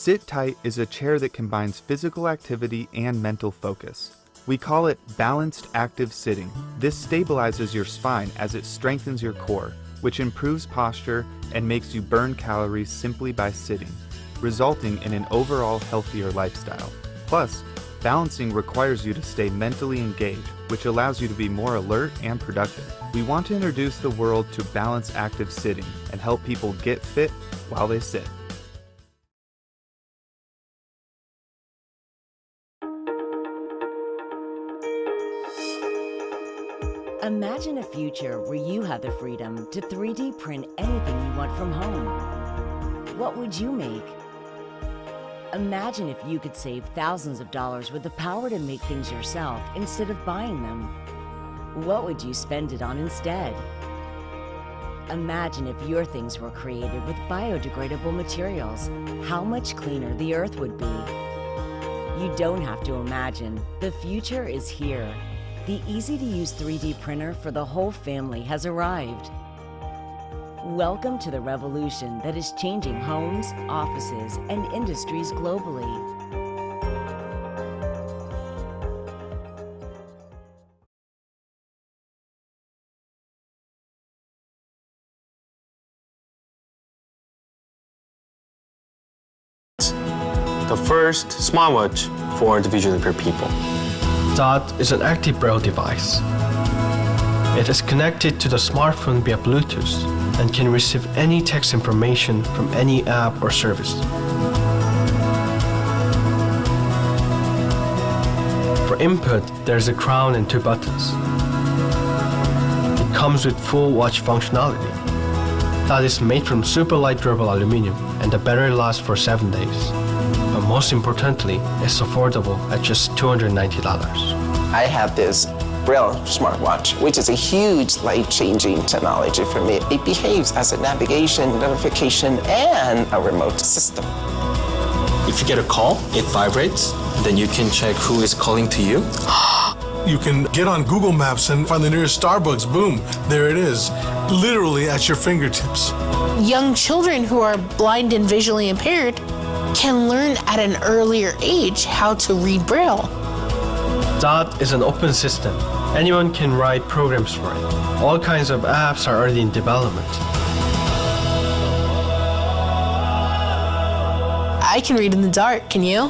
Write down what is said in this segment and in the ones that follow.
Sit Tight is a chair that combines physical activity and mental focus. We call it balanced active sitting. This stabilizes your spine as it strengthens your core, which improves posture and makes you burn calories simply by sitting, resulting in an overall healthier lifestyle. Plus, balancing requires you to stay mentally engaged, which allows you to be more alert and productive. We want to introduce the world to balanced active sitting and help people get fit while they sit. Imagine a future where you have the freedom to 3D print anything you want from home. What would you make? Imagine if you could save thousands of dollars with the power to make things yourself instead of buying them. What would you spend it on instead? Imagine if your things were created with biodegradable materials, how much cleaner the earth would be. You don't have to imagine. The future is here. The easy-to-use 3D printer for the whole family has arrived. Welcome to the revolution that is changing homes, offices, and industries globally. The first smartwatch for the visually impaired people. Dot is an active Braille device. It is connected to the smartphone via Bluetooth and can receive any text information from any app or service. For input, there's a crown and 2 buttons. It comes with full watch functionality. That is made from super light durable aluminum, and the battery lasts for 7 days. But most importantly, it's affordable at just $290. I have this Braille smartwatch, which is a huge life-changing technology for me. It behaves as a navigation, notification, and a remote system. If you get a call, it vibrates, then you can check who is calling to you. You can get on Google Maps and find the nearest Starbucks. Boom, there it is, literally at your fingertips. Young children who are blind and visually impaired can learn at an earlier age how to read Braille. Dot is an open system. Anyone can write programs for it. All kinds of apps are already in development. I can read in the dark, can you?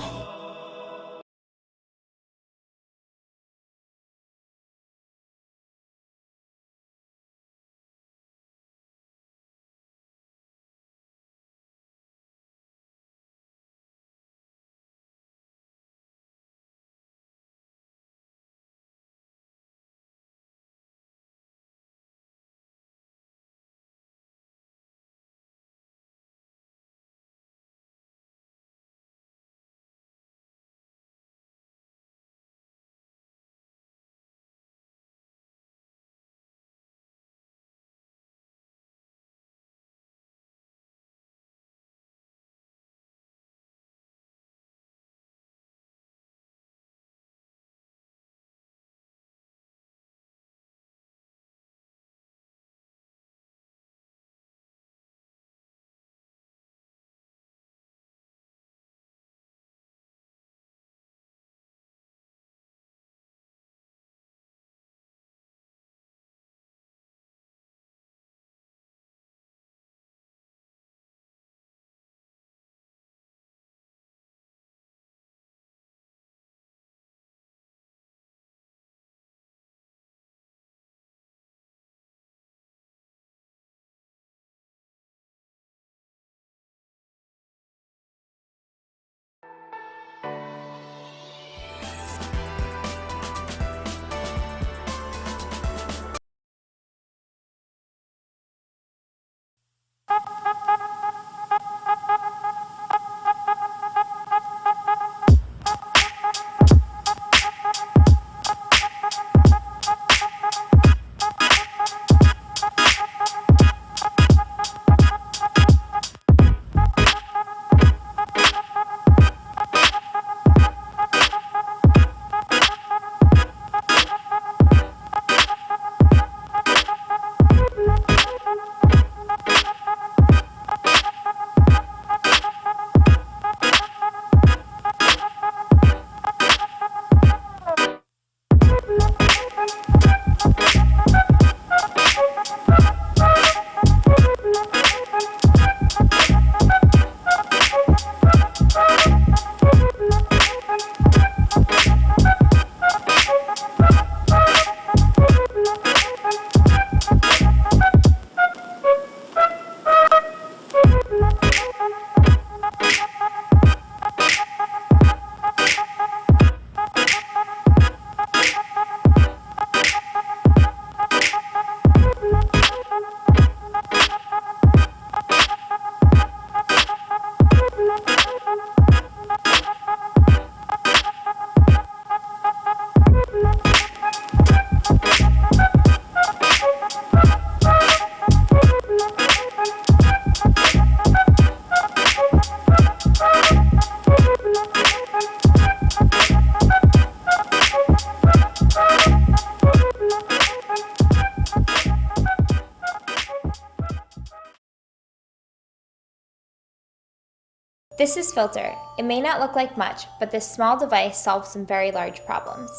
This is Filter. It may not look like much, but this small device solves some very large problems.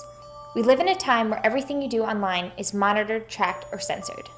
We live in a time where everything you do online is monitored, tracked, or censored.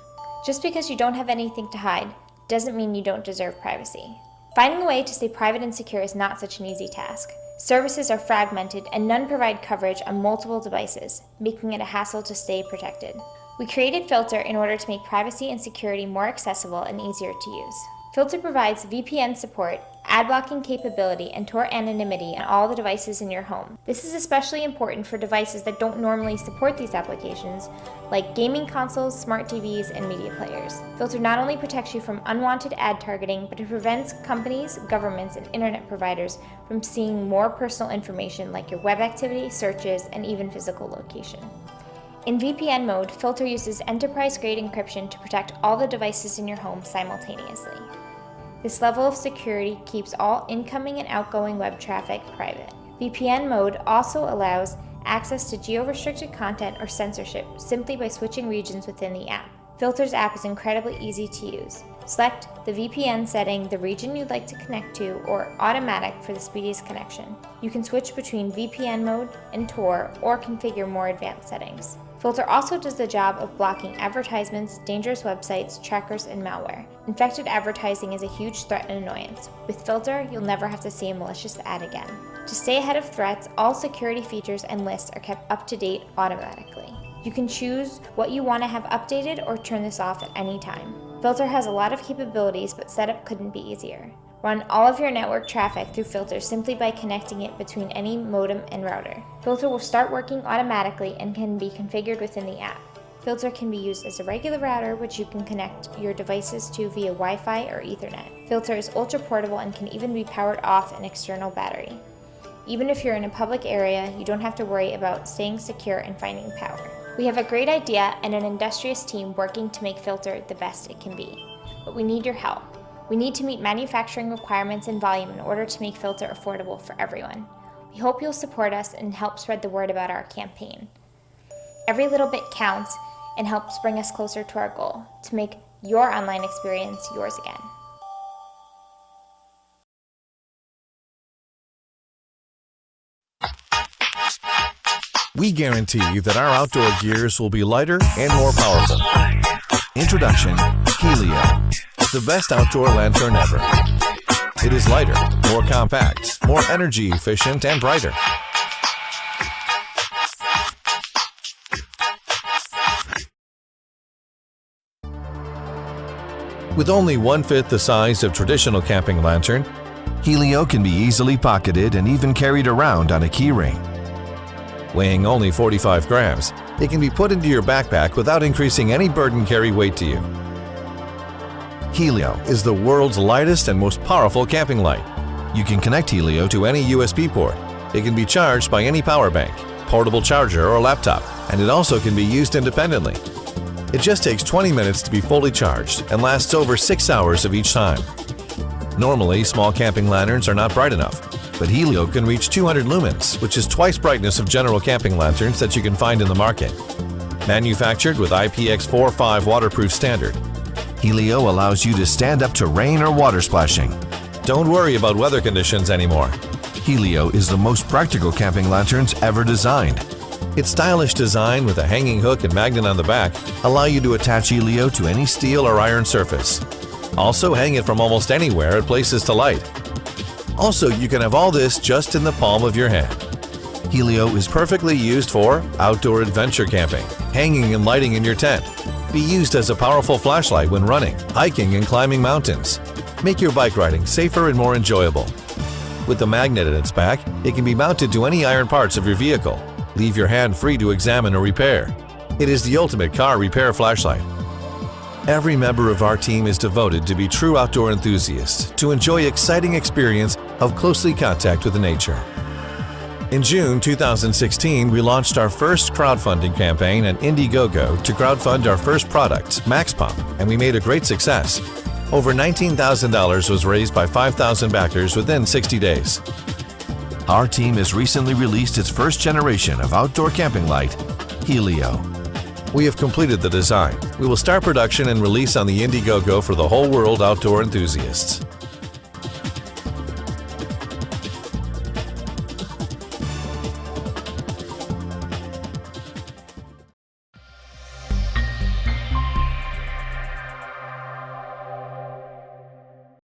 Just because you don't have anything to hide doesn't mean you don't deserve privacy. Finding a way to stay private and secure is not such an easy task. Services are fragmented and none provide coverage on multiple devices, making it a hassle to stay protected. We created Filter in order to make privacy and security more accessible and easier to use. Filter provides VPN support, ad blocking capability, and Tor anonymity on all the devices in your home. This is especially important for devices that don't normally support these applications, like gaming consoles, smart TVs, and media players. Filter not only protects you from unwanted ad targeting, but it prevents companies, governments, and internet providers from seeing more personal information like your web activity, searches, and even physical location. In VPN mode, Filter uses enterprise-grade encryption to protect all the devices in your home simultaneously. This level of security keeps all incoming and outgoing web traffic private. VPN mode also allows access to geo-restricted content or censorship simply by switching regions within the app. Filter's app is incredibly easy to use. Select the VPN setting, the region you'd like to connect to, or automatic for the speediest connection. You can switch between VPN mode and Tor or configure more advanced settings. Filter also does the job of blocking advertisements, dangerous websites, trackers, and malware. Infected advertising is a huge threat and annoyance. With Filter, you'll never have to see a malicious ad again. To stay ahead of threats, all security features and lists are kept up to date automatically. You can choose what you want to have updated or turn this off at any time. Filter has a lot of capabilities, but setup couldn't be easier. Run all of your network traffic through Filter simply by connecting it between any modem and router. Filter will start working automatically and can be configured within the app. Filter can be used as a regular router, which you can connect your devices to via Wi-Fi or Ethernet. Filter is ultra portable and can even be powered off an external battery. Even if you're in a public area, you don't have to worry about staying secure and finding power. We have a great idea and an industrious team working to make Filter the best it can be. But we need your help. We need to meet manufacturing requirements and volume in order to make Filter affordable for everyone. We hope you'll support us and help spread the word about our campaign. Every little bit counts and helps bring us closer to our goal, to make your online experience yours again. We guarantee that our outdoor gears will be lighter and more powerful. Introduction, Helio, the best outdoor lantern ever. It is lighter, more compact, more energy efficient, and brighter. With only 1/5 the size of traditional camping lantern, Helio can be easily pocketed and even carried around on a key ring. Weighing only 45 grams, it can be put into your backpack without increasing any burden carry weight to you. Helio is the world's lightest and most powerful camping light. You can connect Helio to any USB port. It can be charged by any power bank, portable charger, or laptop, and it also can be used independently. It just takes 20 minutes to be fully charged and lasts over 6 hours of each time. Normally, small camping lanterns are not bright enough, but Helio can reach 200 lumens, which is twice brightness of general camping lanterns that you can find in the market. Manufactured with IPX45 waterproof standard, Helio allows you to stand up to rain or water splashing. Don't worry about weather conditions anymore. Helio is the most practical camping lanterns ever designed. Its stylish design with a hanging hook and magnet on the back allow you to attach Helio to any steel or iron surface. Also, hang it from almost anywhere at places to light. Also, you can have all this just in the palm of your hand. Helio is perfectly used for outdoor adventure camping, hanging and lighting in your tent. Be used as a powerful flashlight when running, hiking, and climbing mountains. Make your bike riding safer and more enjoyable. With the magnet at its back, it can be mounted to any iron parts of your vehicle. Leave your hand free to examine or repair. It is the ultimate car repair flashlight. Every member of our team is devoted to be true outdoor enthusiasts, to enjoy exciting experience of closely contact with nature. In June 2016, we launched our first crowdfunding campaign at Indiegogo to crowdfund our first product, Max Pump, and we made a great success. Over $19,000 was raised by 5,000 backers within 60 days. Our team has recently released its first generation of outdoor camping light, Helio. We have completed the design. We will start production and release on the Indiegogo for the whole world outdoor enthusiasts.